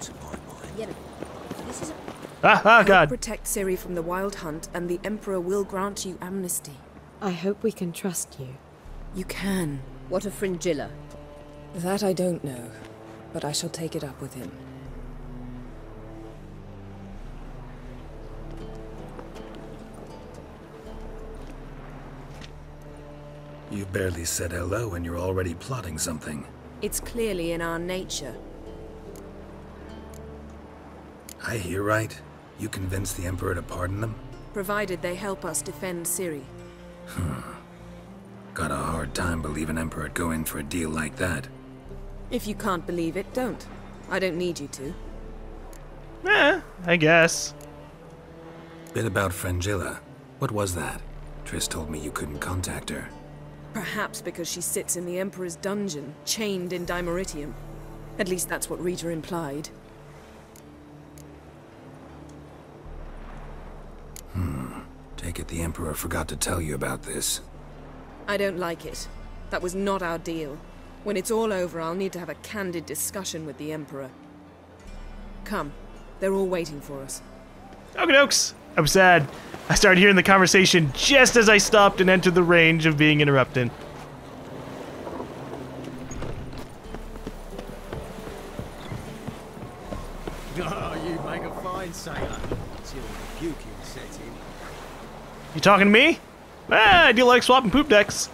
to my mind. Yeah, this is Ah, God. Protect Ciri from the Wild Hunt, and the Emperor will grant you amnesty. I hope we can trust you. You can. What of Fringilla? That I don't know, but I shall take it up with him. You barely said hello and you're already plotting something. It's clearly in our nature. I hear right? You convinced the Emperor to pardon them? Provided they help us defend Ciri. Got a hard time believing Emperor'd go in for a deal like that. If you can't believe it, don't. I don't need you to. I guess. Bit about Fringilla. What was that? Triss told me you couldn't contact her. Perhaps because she sits in the Emperor's dungeon, chained in Dimeritium. At least that's what Rita implied. Take it the Emperor forgot to tell you about this. I don't like it. That was not our deal. When it's all over, I'll need to have a candid discussion with the Emperor. Come. They're all waiting for us. Okie dokes. I'm sad. I started hearing the conversation just as I stopped and entered the range of being interrupted. Oh, you make a fine sailor. Till the puking set in. You talking to me? I do like swapping poop decks.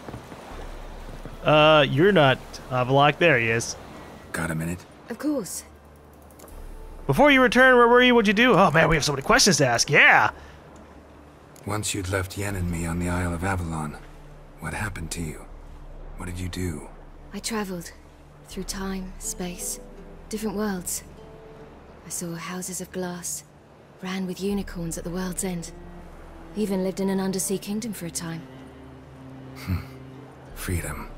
You're not Avallac'h. There he is. Got a minute? Of course. Before you return, where were you? What'd you do? Oh man, we have so many questions to ask. Yeah. Once you'd left Yen and me on the Isle of Avallac'h, what happened to you? What did you do? I traveled through time, space, different worlds. I saw houses of glass, ran with unicorns at the world's end. Even lived in an undersea kingdom for a time. Freedom.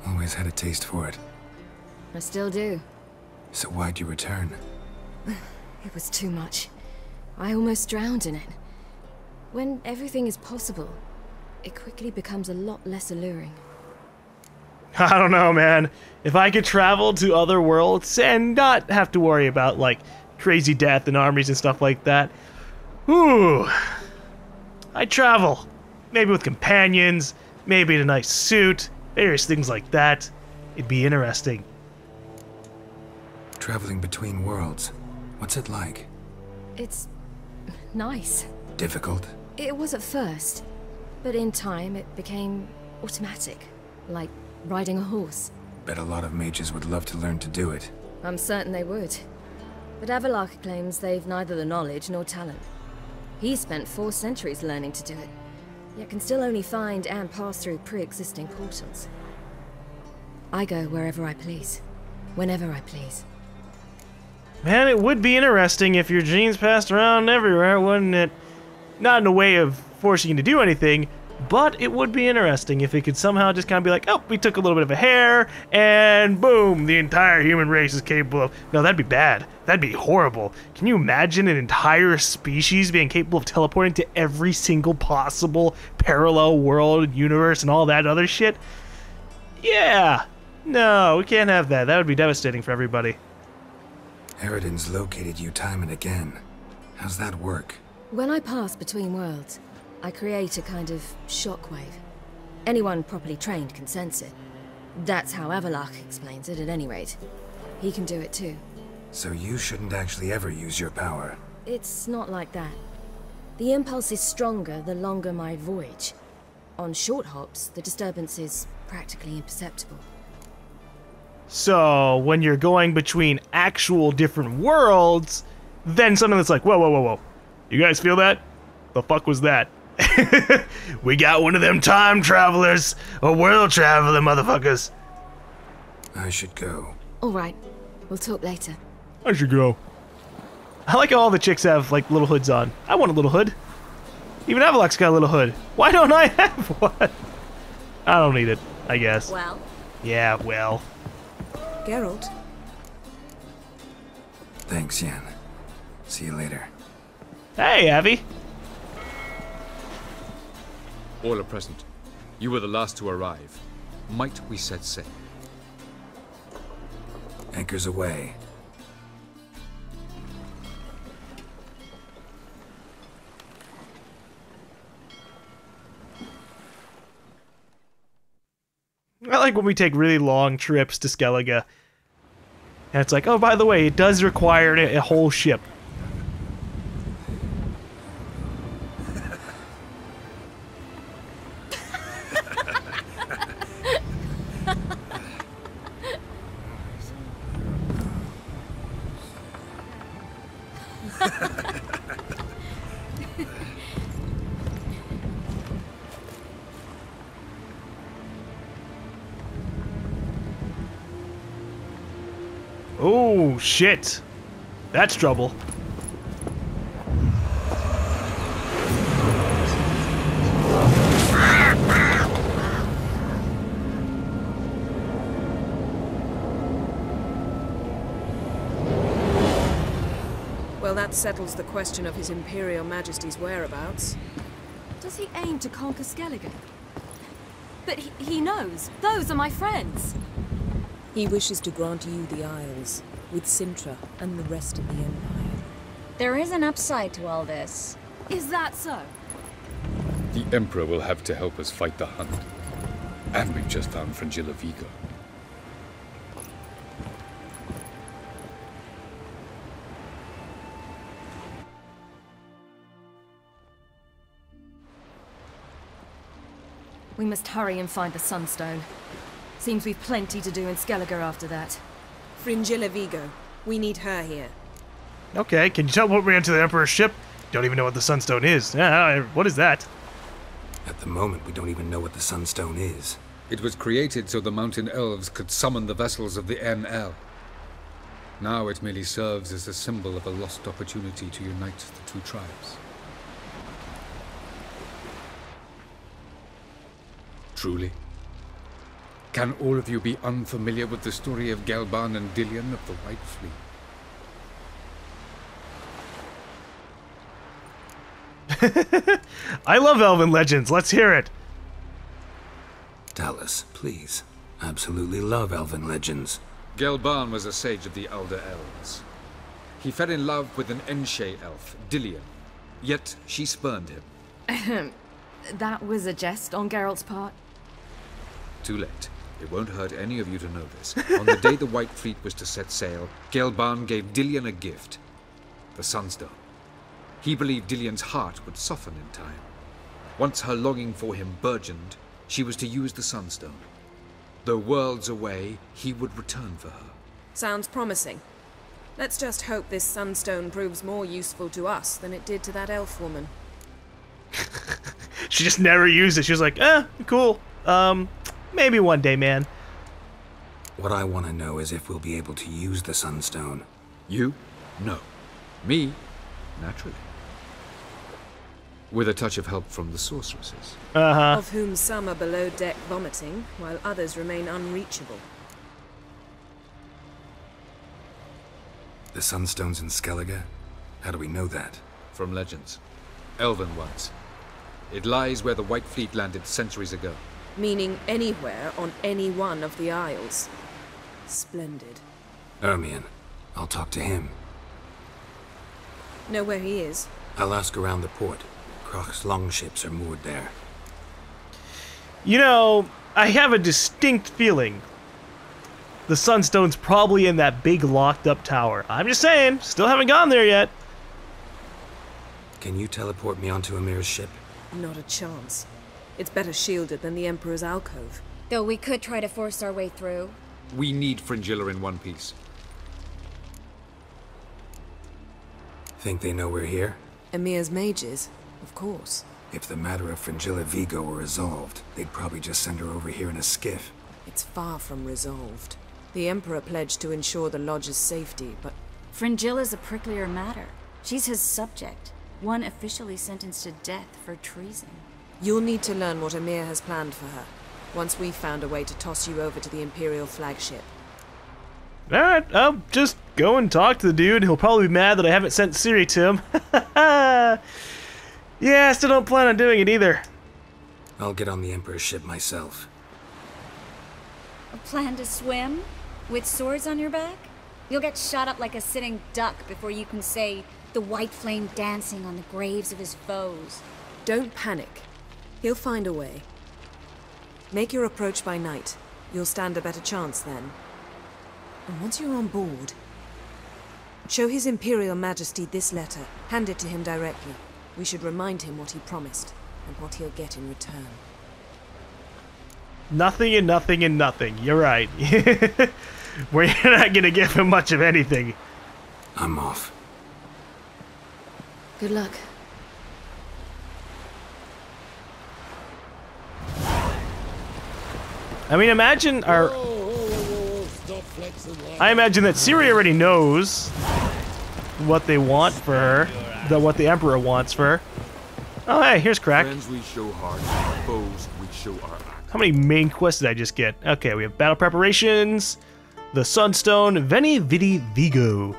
Always had a taste for it. I still do. So why'd you return? It was too much. I almost drowned in it. When everything is possible, it quickly becomes a lot less alluring. I don't know, man. If I could travel to other worlds and not have to worry about, like, crazy death and armies and stuff like that, whew, I'd travel. Maybe with companions, maybe in a nice suit, various things like that. It'd be interesting. Traveling between worlds. What's it like? It's nice. Difficult? It was at first, but in time it became automatic, like riding a horse. Bet a lot of mages would love to learn to do it. I'm certain they would. But Avallac'h claims they've neither the knowledge nor talent. He spent 4 centuries learning to do it, yet can still only find and pass through pre-existing portals. I go wherever I please, whenever I please. Man, it would be interesting if your genes passed around everywhere, wouldn't it? Not in a way of forcing you to do anything, but it would be interesting if it could somehow just kind of be like, oh, we took a little bit of a hair, and boom, the entire human race is capable of... No, that'd be bad. That'd be horrible. Can you imagine an entire species being capable of teleporting to every single possible parallel world, universe, and all that other shit? Yeah. No, we can't have that. That would be devastating for everybody. Eridan's located you time and again. How's that work? When I pass between worlds, I create a kind of shockwave. Anyone properly trained can sense it. That's how Avallac'h explains it, at any rate. He can do it too. So you shouldn't actually ever use your power. It's not like that. The impulse is stronger the longer my voyage. On short hops, the disturbance is practically imperceptible. So, when you're going between actual different worlds, then something that's like, whoa, whoa, whoa, whoa. You guys feel that? The fuck was that? We got one of them time travelers, a world traveler, motherfuckers. I should go. Alright, we'll talk later. I should go. I like how all the chicks have, like, little hoods on. I want a little hood. Even Avallac'h's got a little hood. Why don't I have one? I don't need it, I guess. Well? Yeah, well. Geralt? Thanks, Yen. See you later. Hey, Avi. All are present. You were the last to arrive. Might we set sail? Anchors away. like when we take really long trips to Skellige. And it's like, oh, by the way, it does require a whole ship. Oh, shit. That's trouble. Well, that settles the question of His Imperial Majesty's whereabouts. Does he aim to conquer Skellige? But he knows. Those are my friends. He wishes to grant you the Isles, with Sintra and the rest of the Empire. There is an upside to all this. Is that so? The Emperor will have to help us fight the Hunt. And we've just found Fringilla Vigo. We must hurry and find the Sunstone. Seems we've plenty to do in Skellige after that. Fringilla Vigo. We need her here. Okay, can you teleport me into the Emperor's ship? Don't even know what the Sunstone is. Yeah, what is that? At the moment, we don't even know what the Sunstone is. It was created so the mountain elves could summon the vessels of the NL. Now it merely serves as a symbol of a lost opportunity to unite the two tribes. Truly? Can all of you be unfamiliar with the story of Gelban and Dillion of the White Fleet? I love elven legends. Let's hear it. Tell us, please. Absolutely love elven legends. Gelban was a sage of the Elder Elves. He fell in love with an Enshe elf, Dillion. Yet she spurned him. That was a jest on Geralt's part. Too late. It won't hurt any of you to know this. On the day the White Fleet was to set sail, Gelban gave Dillion a gift. The Sunstone. He believed Dillion's heart would soften in time. Once her longing for him burgeoned, she was to use the Sunstone. Though worlds away, he would return for her. Sounds promising. Let's just hope this Sunstone proves more useful to us than it did to that elf woman. She just never used it. She was like, cool. Maybe one day, man. What I want to know is if we'll be able to use the Sunstone. You? No. Me? Naturally. With a touch of help from the sorceresses. Of whom some are below deck vomiting, while others remain unreachable. The Sunstone's in Skellige? How do we know that? From legends. Elven ones. It lies where the White Fleet landed centuries ago. Meaning anywhere on any one of the Isles. Splendid. Ermion. I'll talk to him. Know where he is? I'll ask around the port. Croc's longships are moored there. You know, I have a distinct feeling the Sunstone's probably in that big locked-up tower. I'm just saying, still haven't gone there yet. Can you teleport me onto Amir's ship? Not a chance. It's better shielded than the Emperor's alcove. Though we could try to force our way through. We need Fringilla in one piece. Think they know we're here? Emir's mages, of course. If the matter of Fringilla Vigo were resolved, they'd probably just send her over here in a skiff. It's far from resolved. The Emperor pledged to ensure the Lodge's safety, but... Fringilla's a pricklier matter. She's his subject, one officially sentenced to death for treason. You'll need to learn what Emir has planned for her, once we've found a way to toss you over to the Imperial flagship. Alright, I'll just go and talk to the dude. He'll probably be mad that I haven't sent Ciri to him. Yeah, I still don't plan on doing it either. I'll get on the Emperor's ship myself. A plan to swim? With swords on your back? You'll get shot up like a sitting duck before you can say, the white flame dancing on the graves of his foes. Don't panic. He'll find a way. Make your approach by night. You'll stand a better chance then. And once you're on board, show His Imperial Majesty this letter. Hand it to him directly. We should remind him what he promised, and what he'll get in return. Nothing and nothing and nothing. You're right. We're not gonna give him much of anything. I'm off. Good luck. I mean, imagine our... I imagine that Ciri already knows what they want for her, what the Emperor wants for her. Oh, hey, here's Crack. Friends we show heart, foes we show our act. How many main quests did I just get? Okay, we have battle preparations, the Sunstone, Veni Vidi Vigo.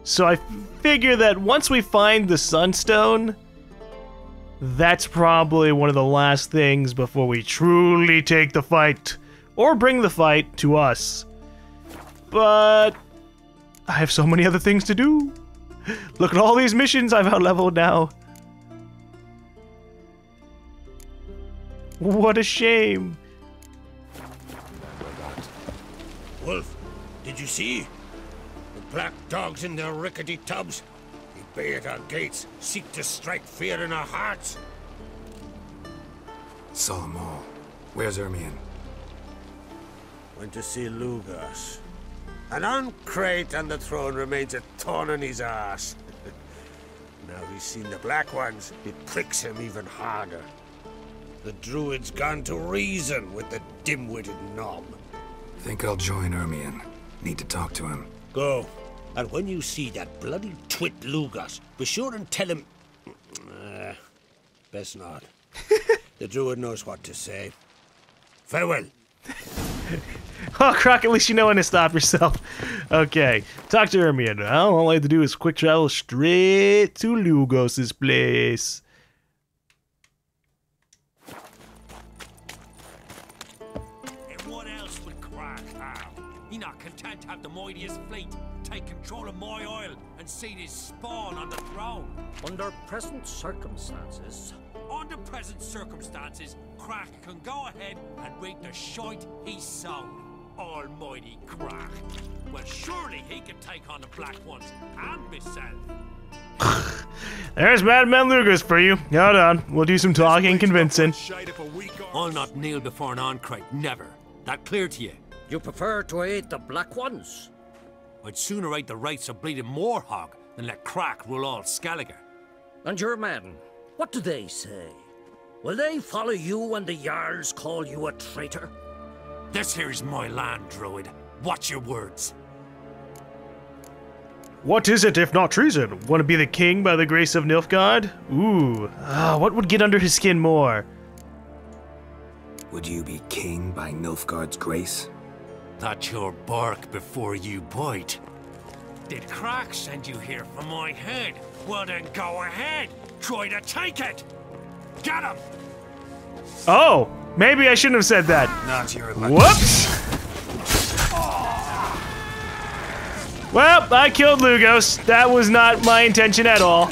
So I figure that once we find the Sunstone, that's probably one of the last things before we truly take the fight, or bring the fight to us. But I have so many other things to do. Look at all these missions I've out-leveled now. What a shame. Wolf, did you see? The black dogs in their rickety tubs. They bay at our gates, seek to strike fear in our hearts. Saw them all. Where's Ermion? Went to see Lugos. And on Crate and the throne remains a thorn in his ass. Now he's seen the Black Ones, it pricks him even harder. The druid's gone to reason with the dim-witted knob. Think I'll join Ermion. Need to talk to him. Go. And when you see that bloody twit Lugos, be sure and tell him... best not. The druid knows what to say. Farewell. Oh, Croc, at least you know when to stop yourself. Okay, talk to Ermion. Well, all I have to do is quick travel straight to Lugos' place. And what else would Crack have? He not content to have the mightiest fleet take control of my oil and see his spawn on the throne. Under present circumstances, Crack can go ahead and reap the shite he sown. Almighty Crack. Well, surely he can take on the Black Ones and myself. There's Madman Lugos for you. Hold on, we'll do some talking and convincing. I'll not kneel before an Ancrate, never. That clear to you? you prefer to aid the Black Ones? I'd sooner aid the rights of bleeding Moorhog than let Crack rule all Skellige. And your men, what do they say? Will they follow you when the Jarls call you a traitor? This here's my land, Druid. Watch your words. What is it if not treason? Want to be the king by the grace of Nilfgaard? Ooh, what would get under his skin more? Would you be king by Nilfgaard's grace? That's your bark before you bite. Did Crack send you here for my head? Well then go ahead. Try to take it. Get him! Oh, maybe I shouldn't have said that. Not your luck. Whoops! Well, I killed Lugos. That was not my intention at all.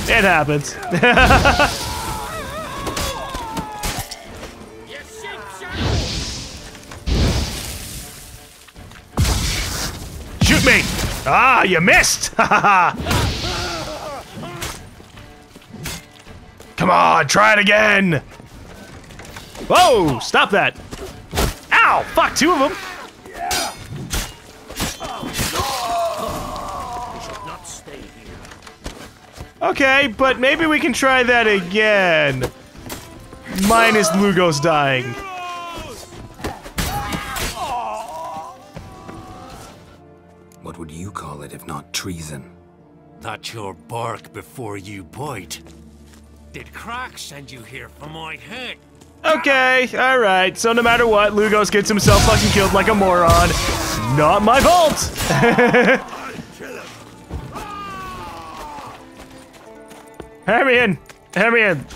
It happens. Shoot me! Ah, you missed! Come on, try it again! Whoa, stop that! Ow! Fuck, two of them! Okay, but maybe we can try that again. Minus Lugos dying. What would you call it if not treason? That's your bark before you bite. Did Crack send you here for my head? Okay, alright. So no matter what, Lugos gets himself fucking killed like a moron. Not my fault! Hermione,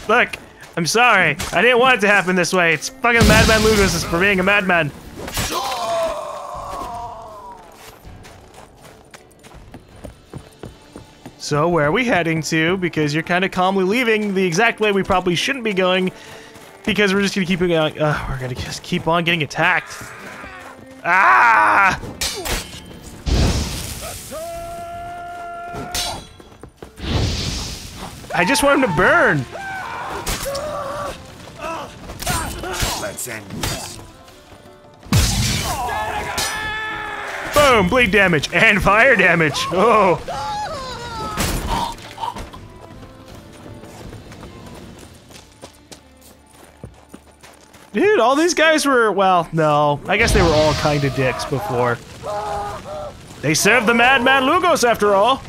look, I'm sorry. I didn't want it to happen this way. It's fucking Madman Lugos for being a madman. So where are we heading to? Because you're kind of calmly leaving the exact way we probably shouldn't be going. Because we're just gonna keep going. We're gonna just keep on getting attacked. Ah! I just want him to burn. Let's end this. Boom! Bleed damage and fire damage. Oh. Dude, all these guys were, well, no. I guess they were all kind of dicks before. They served the Madman Lugos after all.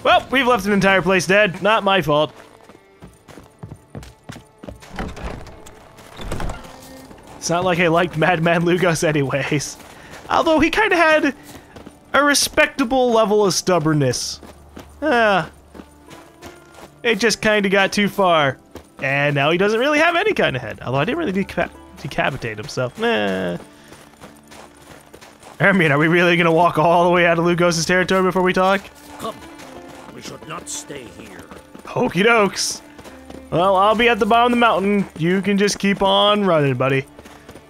Well, we've left an entire place dead. Not my fault. It's not like I liked Madman Lugos anyways. Although he kind of had a respectable level of stubbornness. It just kind of got too far. And now he doesn't really have any kind of head. Although I didn't really decapitate him, so I mean, are we really going to walk all the way out of Lugos' territory before we talk? Come. We should not stay here. Okie dokes. Well, I'll be at the bottom of the mountain. You can just keep on running, buddy.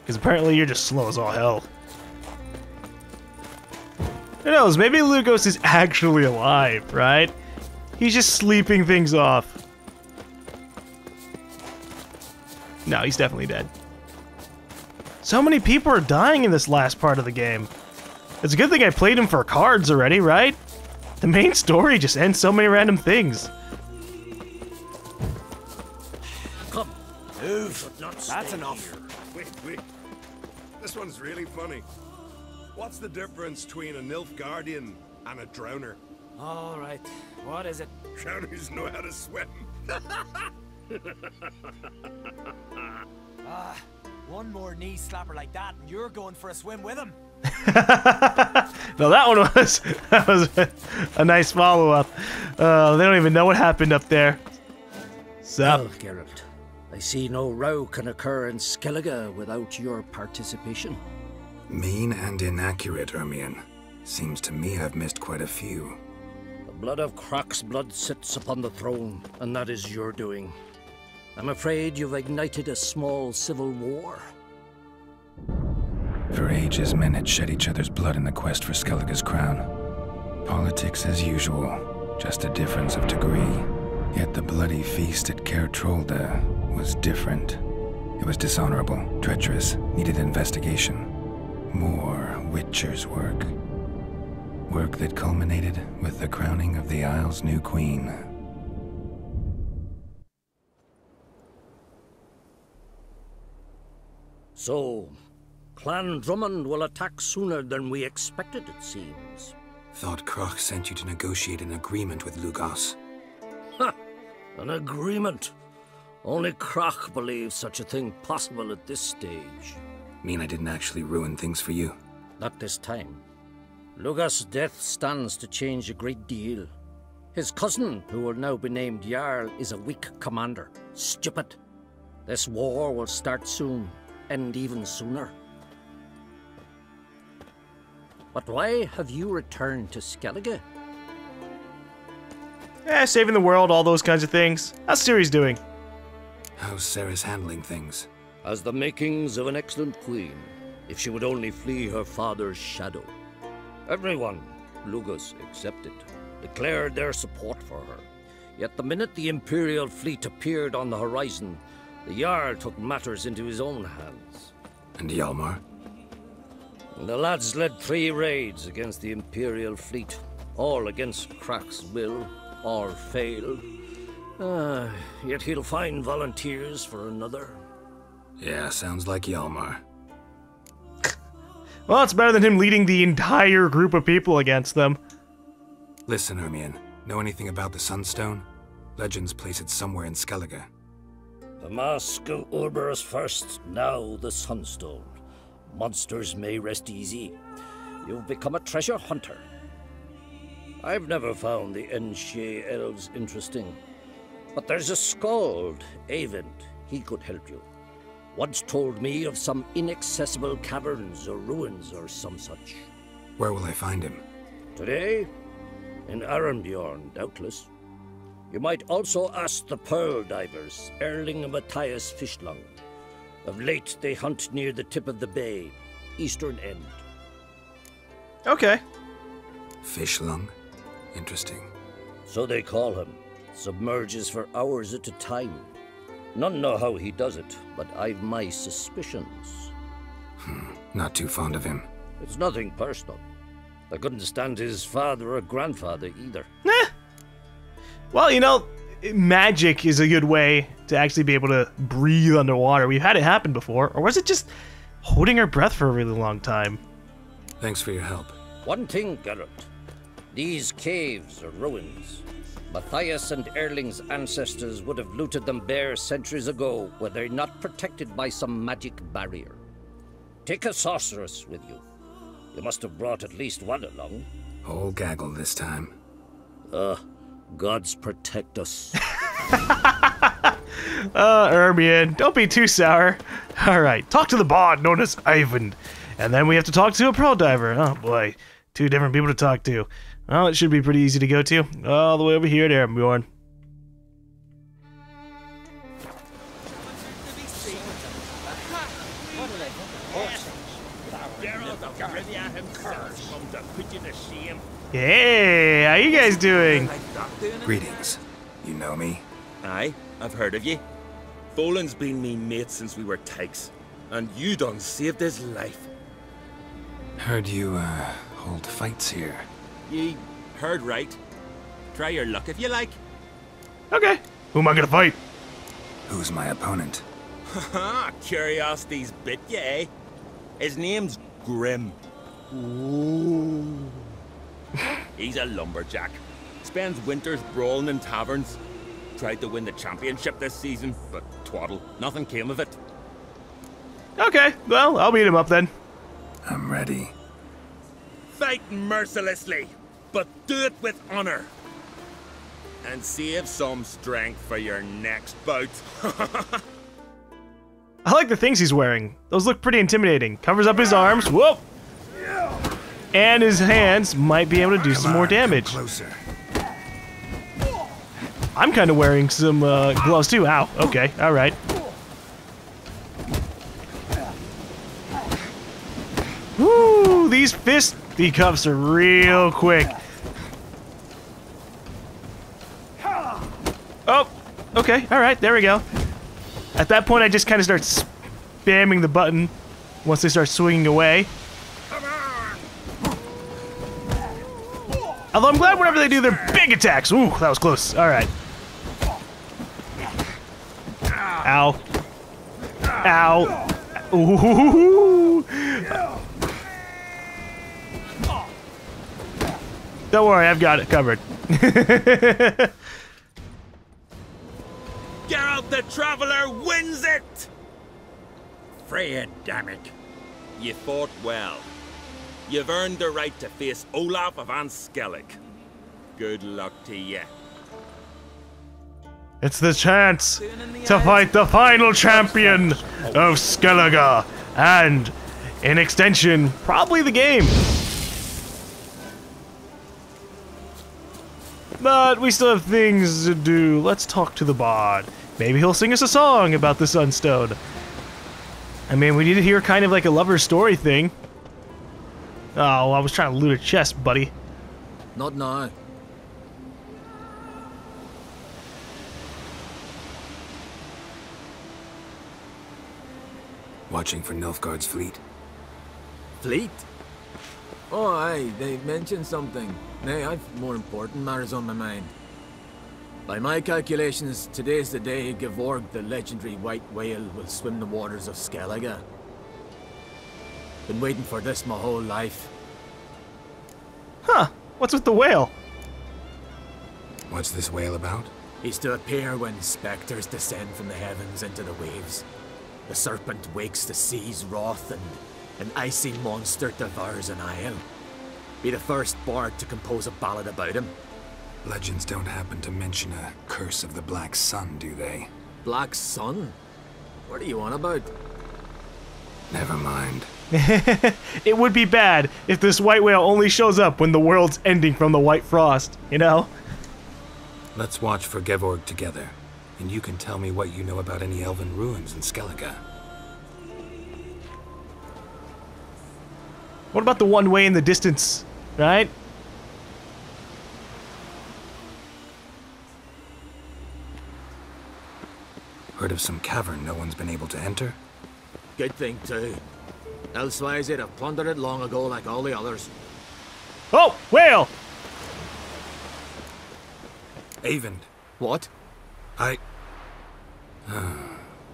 Because apparently you're just slow as all hell. Who knows? Maybe Lugos is actually alive, right? He's just sleeping things off. No, he's definitely dead. So many people are dying in this last part of the game. It's a good thing I played him for cards already, right? The main story just ends so many random things. Come. Move. That's enough. Wait. This one's really funny. What's the difference between a Nilfgaardian and a drowner? All right. What is it? Drowners know how to swim. One more knee slapper like that, and you're going for a swim with him. No, that was a nice follow-up. They don't even know what happened up there. Sup? Well, Geralt, I see no row can occur in Skellige without your participation. Mean and inaccurate, Ermion. Seems to me I've missed quite a few. The blood of Crach's blood sits upon the throne, and that is your doing. I'm afraid you've ignited a small civil war. For ages, men had shed each other's blood in the quest for Skellige's crown. Politics as usual, just a difference of degree. Yet the bloody feast at Caer Trolda was different. It was dishonorable, treacherous, needed investigation. More Witcher's work. Work that culminated with the crowning of the Isle's new queen. So, Clan Drummond will attack sooner than we expected, it seems. Thought Crach sent you to negotiate an agreement with Lugos. Ha! An agreement? Only Crach believes such a thing possible at this stage. Mean I didn't actually ruin things for you? Not this time. Lugos' death stands to change a great deal. His cousin, who will now be named Jarl, is a weak commander. Stupid. This war will start soon, end even sooner. But why have you returned to Skellige? Saving the world, all those kinds of things. How's Ciri's doing? How's Sarah's handling things? Has the makings of an excellent queen, if she would only flee her father's shadow. Everyone, Lugos excepted, declared their support for her. Yet the minute the Imperial fleet appeared on the horizon, the Jarl took matters into his own hands. And Hjalmar? The lads led 3 raids against the Imperial fleet, all against Crach's will, all failed. Yet he'll find volunteers for another. Yeah, sounds like Hjalmar. Well, it's better than him leading the entire group of people against them. Listen, Ermion, know anything about the Sunstone? Legends place it somewhere in Skellige. The mask of Urberus first, now the Sunstone. Monsters may rest easy. You've become a treasure hunter. I've never found the Enshe elves interesting. But there's a skald, Avent. he could help you. Once told me of some inaccessible caverns or ruins or some such. Where will I find him? Today? In Arnbjorn, doubtless. You might also ask the pearl divers, Erling and Matthias Fischlung. Of late, they hunt near the tip of the bay, eastern end. Okay. Fischlung? Interesting. So they call him. Submerges for hours at a time. None know how he does it, but I've my suspicions. Not too fond of him. It's nothing personal. I couldn't stand his father or grandfather either. Well, you know, magic is a good way to actually be able to breathe underwater. We've had it happen before. Or was it just holding our breath for a really long time? Thanks for your help. One thing, Geralt. These caves are ruins. Matthias and Erling's ancestors would have looted them bare centuries ago were they not protected by some magic barrier. Take a sorceress with you. You must have brought at least one along. Whole gaggle this time. Gods protect us. Ermion, don't be too sour. Alright, talk to the bard known as Ivan. And then we have to talk to a pearl diver. Oh boy, 2 different people to talk to. Well, it should be pretty easy to go to. All the way over here at Arnbjorn. Geralt of Rivia himself come to put you to shame. Hey, how you guys doing? Greetings. You know me? Aye, I've heard of ye. Folan's been me mate since we were tykes, and you done saved his life. Heard you, hold fights here. Ye heard right. Try your luck if you like. Okay, who am I gonna fight? Who's my opponent? Haha, curiosity's bit ya, eh? His name's Grim. Ooh. He's a lumberjack. Spends winters brawling in taverns. Tried to win the championship this season, but twaddle. Nothing came of it. Okay, well, I'll beat him up then. I'm ready. Fight mercilessly, but do it with honor. And save some strength for your next bout. I like the things he's wearing. Those look pretty intimidating. Covers up his arms. Whoop! And his hands might be able to do some more damage. Closer. I'm kind of wearing some gloves too. Ow. Okay. All right. Woo! These fisticuffs are real quick. Oh. Okay. All right. There we go. At that point, I just kind of start spamming the button once they start swinging away. Although I'm glad whenever they do their big attacks. Ooh, that was close. All right. Ow. Ow. Ooh. Don't worry, I've got it covered. Geralt the Traveler wins it! Freya, damn it. You fought well. You've earned the right to face Olaf of Skellige. Good luck to you. It's the chance to fight the final champion of Skellige, and, in extension, probably the game. But we still have things to do. Let's talk to the bard. Maybe he'll sing us a song about the Sunstone. I mean, we need to hear kind of like a lover story thing. Oh, I was trying to loot a chest, buddy. Not now. Watching for Nilfgaard's fleet. Fleet? Oh, aye, they mentioned something. Nay, I've more important matters on my mind. By my calculations, today's the day Gevorg, the legendary white whale, will swim the waters of Skellige. Been waiting for this my whole life. Huh, what's with the whale? What's this whale about? He's to appear when specters descend from the heavens into the waves. The serpent wakes the sea's wrath, and an icy monster devours an isle. Be the first bard to compose a ballad about him. Legends don't happen to mention a curse of the Black Sun, do they? Black Sun? What are you on about? Never mind. It would be bad if this white whale only shows up when the world's ending from the white frost, you know? Let's watch for Gevorg together, and you can tell me what you know about any elven ruins in Skellige. What about the one way in the distance, right? Heard of some cavern no one's been able to enter? Good thing, too. Elsewise, they'd have plundered it long ago like all the others. Oh, whale! Avend. What? I...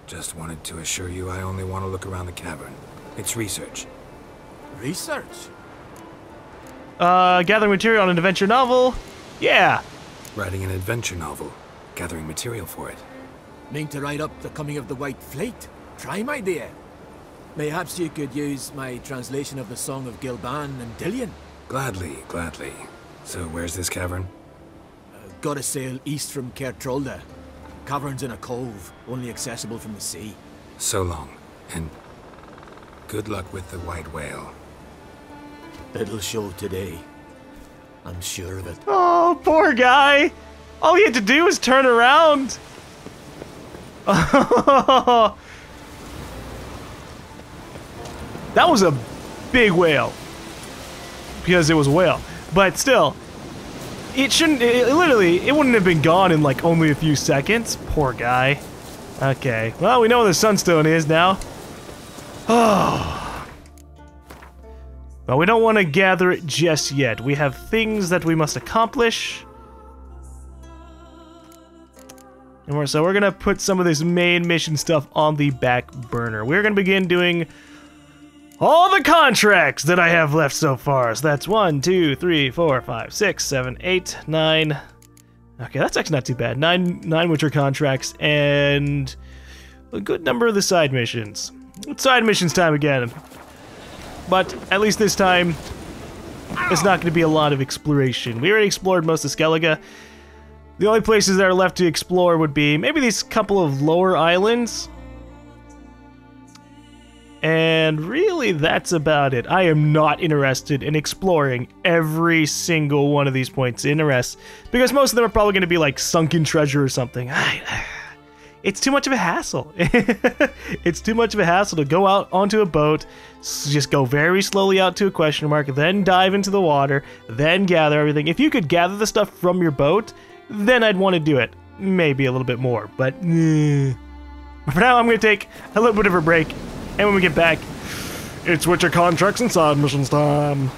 just wanted to assure you I only want to look around the cavern. It's research. Research? Gathering material on an adventure novel? Yeah. Writing an adventure novel. Gathering material for it. Mean to write up the coming of the White Fleet? Prime idea. Perhaps you could use my translation of the Song of Gilban and Dillion. Gladly, gladly. So where's this cavern? Gotta sail east from Kertrolda. Cavern's in a cove, only accessible from the sea. So long, and good luck with the white whale. It'll show today. I'm sure of it. Oh, poor guy! All he had to do was turn around! That was a big whale. Because it was a whale. But still, it shouldn't, it wouldn't have been gone in like only a few seconds. Poor guy. Okay, well, we know where the Sunstone is now. Oh. Well, we don't want to gather it just yet. We have things that we must accomplish. And so we're going to put some of this main mission stuff on the back burner. We're going to begin doing all the contracts that I have left so far. So that's 1, 2, 3, 4, 5, 6, 7, 8, 9. Okay, that's actually not too bad. Nine winter contracts and a good number of the side missions. It's side missions time again. But at least this time, it's not going to be a lot of exploration. We already explored most of Skellige. The only places that are left to explore would be maybe these couple of lower islands. And really, that's about it. I am not interested in exploring every single one of these points in Arrest, because most of them are probably going to be like sunken treasure or something. It's too much of a hassle. It's too much of a hassle to go out onto a boat, just go very slowly out to a question mark, then dive into the water, then gather everything. If you could gather the stuff from your boat, then I'd want to do it. Maybe a little bit more, but for now I'm going to take a little bit of a break, and when we get back, it's Witcher contracts and side missions time.